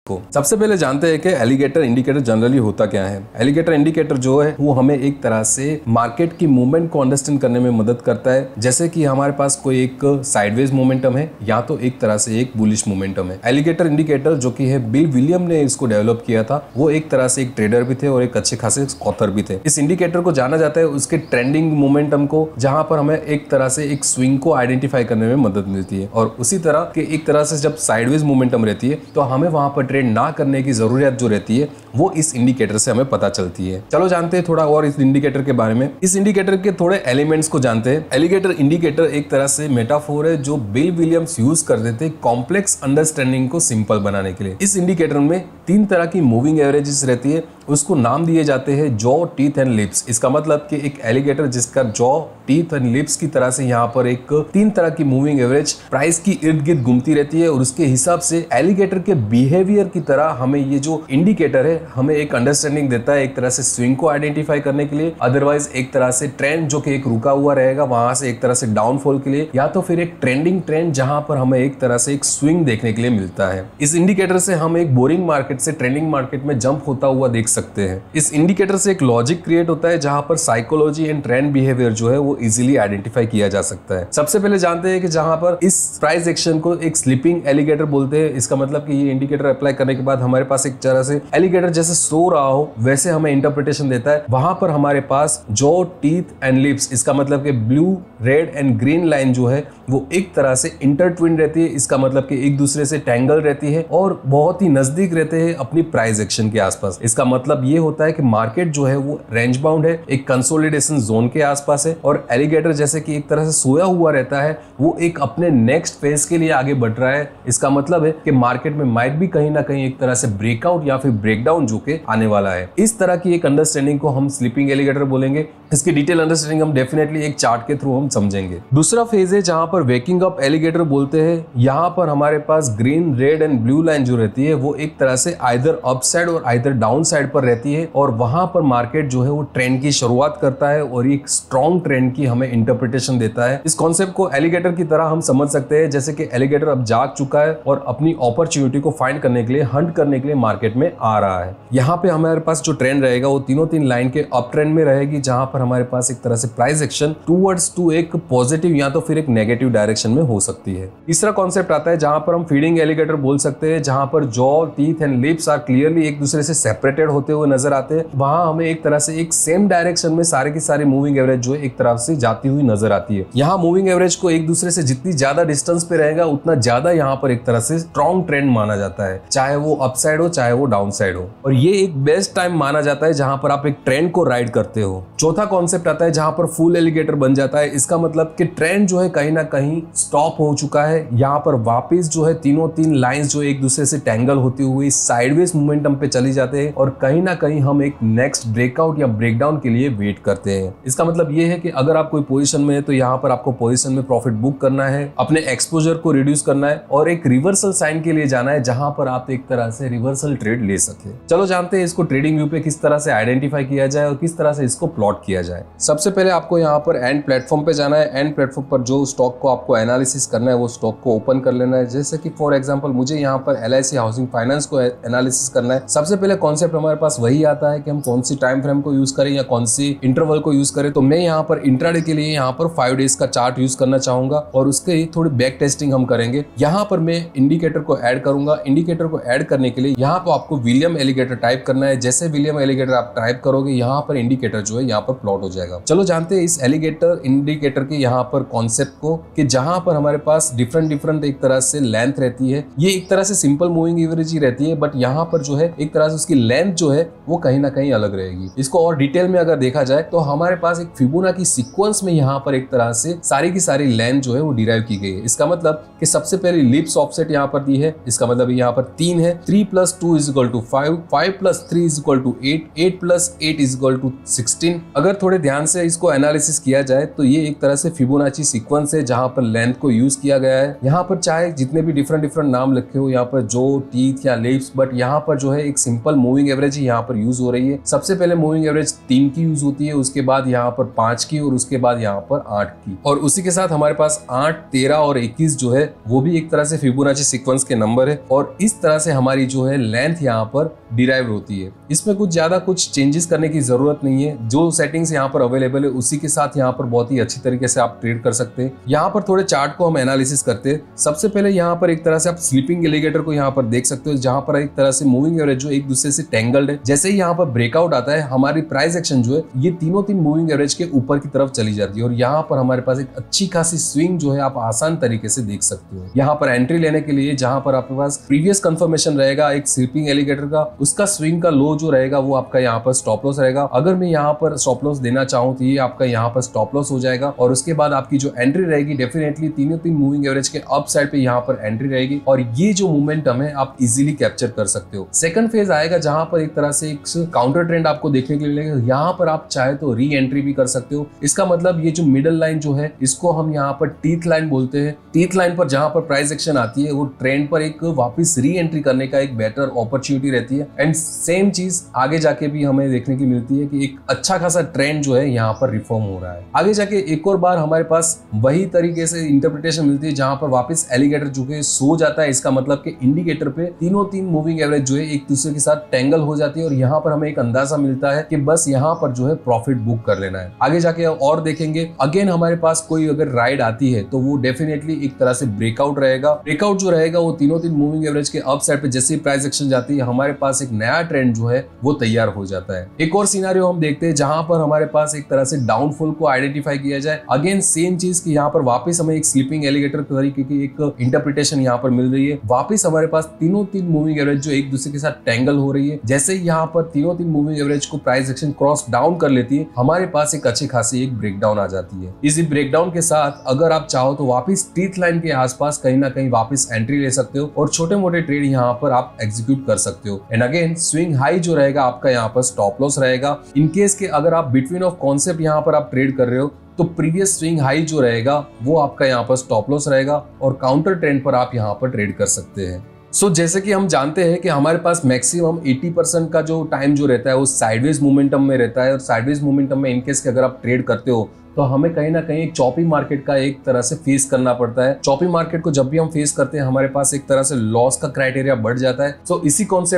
को सबसे पहले जानते हैं कि एलिगेटर इंडिकेटर जनरली होता क्या है। एलिगेटर इंडिकेटर जो है वो हमें एक तरह से मार्केट की मूवमेंट को अंडरस्टैंड करने में मदद करता है। जैसे कि हमारे पास कोई एक साइडवेज मोमेंटम है या तो एक तरह से एक बुलिश मोमेंटम है। एलिगेटर इंडिकेटर जो कि है बिल विलियम ने इसको डेवलप किया था, वो एक तरह से एक ट्रेडर भी थे और एक अच्छे खासे ऑथर भी थे। इस इंडिकेटर को जाना जाता है उसके ट्रेंडिंग मोमेंटम को, जहां पर हमें एक तरह से एक स्विंग को आइडेंटिफाई करने में मदद मिलती है। और उसी तरह के एक तरह से जब साइडवेज मोमेंटम रहती है तो हमें वहां पर ट्रेड ना करने की जरूरत जो रहती है वो इस इंडिकेटर से हमें पता चलती है। चलो जानते हैं थोड़ा और इस इंडिकेटर के बारे में। इस इंडिकेटर के थोड़े एलिमेंट्स को जानते हैं। एलिगेटर इंडिकेटर एक तरह से मेटाफोर है जो बिल विलियम्स यूज करते थे कॉम्प्लेक्स अंडरस्टैंडिंग को सिंपल बनाने के लिए। इस इंडिकेटर में 3 तरह की मूविंग एवरेजेस रहती है, उसको नाम दिए जाते हैं जॉ, टीथ एंड लिप्स। इसका मतलब कि एक एलिगेटर जिसका जॉ, टीथ एंड लिप्स की तरह से यहाँ पर एक 3 तरह की मूविंग एवरेज प्राइस की इर्द गिर्द घूमती रहती है और उसके हिसाब से एलिगेटर के बिहेवियर की तरह हमें ये जो इंडिकेटर है हमें एक अंडरस्टैंडिंग देता है, एक तरह से स्विंग को आइडेंटिफाई करने के लिए, अदरवाइज एक तरह से ट्रेंड जो कि एक रुका हुआ रहेगा वहां से एक तरह से डाउनफॉल के लिए, या तो फिर एक ट्रेंडिंग ट्रेंड जहां पर हमें एक तरह से एक स्विंग देखने के लिए मिलता है। इस इंडिकेटर से हम एक बोरिंग मार्केट से ट्रेंडिंग मार्केट में जंप होता हुआ देख सकते हैं। इस इंडिकेटर से एक लॉजिक क्रिएट होता है जहां पर साइकोलॉजी एंड ट्रेंड बिहेवियर जो है वो इजीली आइडेंटिफाई किया जा सकता है। सबसे पहले जानते हैं कि जहां पर इस प्राइस एक्शन को एक स्लीपिंग एलिगेटर बोलते हैं। इसका मतलब कि ये इंडिकेटर अप्लाई करने के बाद हमारे पास एक तरह से एलिगेटर जैसे सो रहा हो वैसे हमें इंटरप्रिटेशन देता है। वहां पर हमारे पास जॉ, टीथ एंड लिप्स, इसका मतलब कि blue, red and green line जो है वो एक तरह से इंटरट्विन रहती है। इसका मतलब कि एक दूसरे से टेंगल रहती है और बहुत ही नजदीक रहते हैं अपनी प्राइस एक्शन के आसपास। इसका मतलब ये होता है कि मार्केट जो है वो रेंज बाउंड है, एक कंसोलिडेशन जोन के आसपास है और एलिगेटर जैसे कि एक तरह से सोया हुआ रहता है, वो एक अपने नेक्स्ट फेज के लिए आगे बढ़ रहा है। इसका मतलब है कि मार्केट में माइट भी कहीं ना कहीं एक तरह से ब्रेकआउट या फिर ब्रेकडाउन जो के आने वाला है। इस तरह की एक अंडरस्टैंडिंग को हम स्लीपिंग एलिगेटर बोलेंगे। इसकी डिटेल अंडरस्टैंडिंग हम डेफिनेटली एक चार्ट के थ्रू हम समझेंगे। दूसरा फेज है जहां पर वेकिंग अप एलिगेटर बोलते हैं। यहाँ पर हमारे पास green, red and blue line जो रहती है वो एक तरह से आइदर अप साइड और आइदर डाउन साइड पर रहती है और वहां पर मार्केट जो है वो ट्रेंड की शुरुआत करता है और एक स्ट्रॉन्ग ट्रेंड की हमें इंटरप्रिटेशन देता है। इस कॉन्सेप्ट को एलिगेटर की तरह हम समझ सकते हैं जैसे कि एलिगेटर अब जाग चुका है और अपनी अपॉर्चुनिटी को फाइंड करने के लिए, हंट करने के लिए मार्केट में आ रहा है। यहाँ पे हमारे पास जो ट्रेंड रहेगा वो तीन लाइन के अप ट्रेंड में रहेगी, जहां पर हमारे पास एक तरह से प्राइस एक्शन टूवर्ड्स टू एक पॉजिटिव या तो फिर एक नेगेटिव डायरेक्शन में हो सकती है। तीसरा कॉन्सेप्ट आता है जहां पर हम फीडिंग एलिगेटर बोल सकते हैं, जहां पर jaw, teeth and lips are clearly एक दूसरे से सेपरेटेड होते हुए नजर आते हैं। वहां हमें एक तरह से एक सेम डायरेक्शन में सारे की सारी मूविंग एवरेज जो है एक तरफ से जाती हुई नजर आती है। यहाँ मूविंग एवरेज को एक दूसरे से जितनी ज्यादा डिस्टेंस पे रहेगा उतना ज्यादा यहाँ पर एक तरह से स्ट्रॉन्ग ट्रेंड माना जाता है, चाहे वो अप साइड हो चाहे वो डाउन साइड हो। और ये एक बेस्ट टाइम माना जाता है जहां पर आप एक ट्रेंड को राइड करते हो। चौथा कॉन्सेप्ट आता है जहां पर फुल एलिगेटर बन जाता है। इसका मतलब कि ट्रेंड जो है कहीं ना कहीं स्टॉप हो चुका है। यहाँ पर वापस जो है तीन लाइंस जो एक दूसरे से टेंगल होती हुई साइडवेज मोमेंटम पे चली जाते हैं और कहीं ना कहीं हम एक नेक्स्ट ब्रेकआउट या ब्रेकडाउन के लिए वेट करते हैं। इसका मतलब ये है कि अगर आप कोई पोजीशन में है तो यहाँ पर आपको पोजीशन में प्रॉफिट बुक करना है, अपने एक्सपोजर को रिड्यूस करना है और एक रिवर्सल साइन के लिए जाना है जहां पर आप एक तरह से रिवर्सल ट्रेड ले सके। चलो जानते हैं इसको ट्रेडिंग व्यू पे किस तरह से आइडेंटिफाई किया जाए और किस तरह से इसको प्लॉट किया जाए। सबसे पहले आपको यहाँ पर एंड प्लेटफॉर्म पे जाना है। एंड प्लेटफॉर्म पर जो स्टॉक को आपको एनालिसिस करना है वो स्टॉक को ओपन कर लेना है। जैसे कि फॉर एग्जांपल मुझे यहाँ पर LIC हाउसिंग फाइनेंस को एनालिसिस करना है। सबसे पहले कॉन्सेप्ट हमारे पास वही आता है कि हम कौन सी टाइम फ्रेम को यूज करें या कौन सी इंटरवल को यूज करें। तो मैं यहाँ पर इंट्राडे के लिए यहाँ पर 5 डेज का चार्ट यूज करना चाहूंगा और उसके थोड़ी बैक टेस्टिंग हम करेंगे। यहाँ पर मैं इंडिकेटर को ऐड करूंगा। इंडिकेटर को ऐड करने के लिए यहाँ पर आपको विलियम एलिगेटर टाइप करना है। जैसे विलियम एलिगेटर आप टाइप करोगे यहाँ पर इंडिकेटर जो है यहाँ पर प्लॉट हो जाएगा। चलो जानते हैं इस एलिगेटर इंडिकेटर के यहाँ पर कॉन्सेप्ट को, कि जहां पर हमारे पास डिफरेंट एक तरह से लेंथ रहती है। ये एक तरह से सिंपल मूविंग एवरेज ही रहती है, बट यहाँ पर जो है एक तरह से उसकी लेंथ जो है वो कहीं ना कहीं अलग रहेगी। इसको और डिटेल में अगर देखा जाए तो हमारे पास एक फिबोनाची सीक्वेंस में यहाँ पर एक तरह से सारी की सारी लेंथ जो है वो डिराइव की गई है। इसका मतलब कि सबसे पहले लिप्स ऑफसेट यहाँ पर दी है। इसका मतलब यहाँ पर 3 है। 3 + 2 = 5, 5 + 3 = 8, 8 + 8 = 16। अगर थोड़े ध्यान से इसको एनालिसिस किया जाए तो ये एक तरह से फिबोनाची सीक्वेंस है जहां पर लेंथ को यूज किया गया है। यहाँ पर चाहे जितने भी डिफरेंट नाम लिखे हो, यहाँ पर जो, टीथ या लिप्स, बट यहाँ पर जो है एक सिंपल मूविंग एवरेज ही यहाँ पर यूज हो रही है। सबसे पहले मूविंग एवरेज 3 की यूज होती है, उसके बाद यहाँ पर 5 की और उसके बाद यहाँ पर 8 की, और उसी के साथ हमारे पास 8, 13 और 21 जो है वो भी एक तरह से फिबोनाची सीक्वेंस के नंबर है। और इस तरह तरह से हमारी जो है लेंथ यहाँ पर डिराइव होती है। इसमें कुछ चेंजेस करने की जरूरत नहीं है, जो सेटिंग्स यहाँ पर अवेलेबल है उसी के साथ यहाँ पर बहुत ही अच्छी तरीके से आप ट्रेड कर सकते हैं। यहाँ पर थोड़े चार्ट को हम एनालिसिस करते हैं। सबसे पहले यहाँ पर एक तरह से आप स्लीपिंग एलिगेटर को यहाँ पर देख सकते हो, जहाँ पर एक तरह से मूविंग एवरेज जो एक दूसरे से टेंगल्ड है। जैसे ही यहाँ पर ब्रेकआउट आता है, हमारी प्राइस एक्शन जो है ये तीनों मूविंग एवरेज के ऊपर की तरफ चली जाती है और यहाँ पर हमारे पास एक अच्छी खासी स्विंग जो है आप आसान तरीके से देख सकते हो। यहाँ पर एंट्री लेने के लिए जहाँ पर आपके पास प्रीवियस कंफर्मेशन रहेगा एक स्लीपिंग एलिगेटर का, उसका स्विंग का लो जो रहेगा वो आपका यहाँ पर स्टॉप लॉस रहेगा। अगर मैं यहाँ पर स्टॉप लॉस देना चाहूँ तो ये आपका यहाँ पर स्टॉप लॉस हो जाएगा और उसके बाद आपकी जो एंट्री रहेगी डेफिनेटली तीनों मूविंग एवरेज के अप साइड पे यहाँ पर एंट्री रहेगी और ये जो मोमेंटम है आप इजीली कैप्चर कर सकते हो। सेकंड फेज आएगा जहां पर एक तरह से एक काउंटर ट्रेंड आपको देखने के लिए मिलेगा। यहाँ पर आप चाहे तो री एंट्री भी कर सकते हो। इसका मतलब ये जो मिडल लाइन जो है इसको हम यहाँ पर टीथ लाइन बोलते हैं। टीथ लाइन पर जहां पर प्राइस एक्शन आती है वो ट्रेंड पर एक वापस री एंट्री करने का एक बेटर अपॉर्चुनिटी रहती है। एंड सेम चीज आगे जाके भी हमें देखने की मिलती है कि एक अच्छा खासा ट्रेंड जो है यहाँ पर रिफॉर्म हो रहा है। आगे जाके एक और बार हमारे पास वही तरीके से इंटरप्रिटेशन मिलती है जहां पर वापस एलिगेटर जो है सो जाता है। इसका मतलब कि इंडिकेटर पे तीनों मूविंग एवरेज जो है एक दूसरे के साथ टेंगल हो जाती है और यहाँ पर हमें एक अंदाजा मिलता है कि बस यहाँ पर जो है प्रॉफिट बुक कर लेना है। आगे जाके और देखेंगे अगेन हमारे पास कोई अगर राइड आती है तो वो डेफिनेटली एक तरह से ब्रेकआउट रहेगा। ब्रेकआउट जो रहेगा वो तीनों मूविंग एवरेज के अप साइड पे जैसे ही प्राइस एक्शन जाती है हमारे पास एक नया ट्रेंड जो है वो तैयार हो जाता है। एक और सिनेरियो हम देखते हैं जहां पर हमारे पास एक तरह से डाउनफॉल को आइडेंटिफाई किया जाए। अगेन सेम चीज की यहाँ पर वापस हमें एक स्लीपिंग एलिगेटर तरीके की एक इंटरप्रिटेशन यहाँ पर मिल रही है। वापस हमारे पास तीनों मूविंग एवरेज जो एक दूसरे के साथ टेंगल हो रही है। जैसे ही यहाँ पर तीनों मूविंग एवरेज को प्राइस एक्शन क्रॉस डाउन कर लेती है हमारे पास एक अच्छी खासी एक ब्रेकडाउन आ जाती है। इसी ब्रेकडाउन के साथ अगर आप चाहो तो वापस टीथ लाइन के आसपास कहीं ना कहीं वापस एंट्री ले सकते हो और छोटे मोटे ट्रेड यहाँ पर आप एग्जीक्यूट कर सकते हो। एंड अगेन स्विंग हाई जो रहेगा आपका यहाँ पर स्टॉप लॉस रहेगा। इनकेस के अगर आप बिटवीन ऑफ कॉन्सेप्ट यहाँ पर आप ट्रेड कर रहे हो तो प्रीवियस स्विंग हाई जो रहेगा वो आपका यहाँ पर स्टॉप लॉस रहेगा और काउंटर ट्रेंड पर आप यहाँ पर ट्रेड कर सकते हैं। जैसे कि हम जानते हैं कि हमारे पास मैक्सिमम 80% का जो टाइम जो रहता है वो साइडवेज मोमेंटम में रहता है और साइडवेज मोमेंटम में इनकेस के अगर आप ट्रेड करते हो तो हमें कहीं ना कहीं एक चॉपी मार्केट का एक तरह से फेस करना पड़ता है। चॉपी मार्केट को जब भी हम फेस करते हैं हमारे पास एक तरह से लॉस का क्राइटेरिया बढ़ जाता है। इसी कॉन्सेप्ट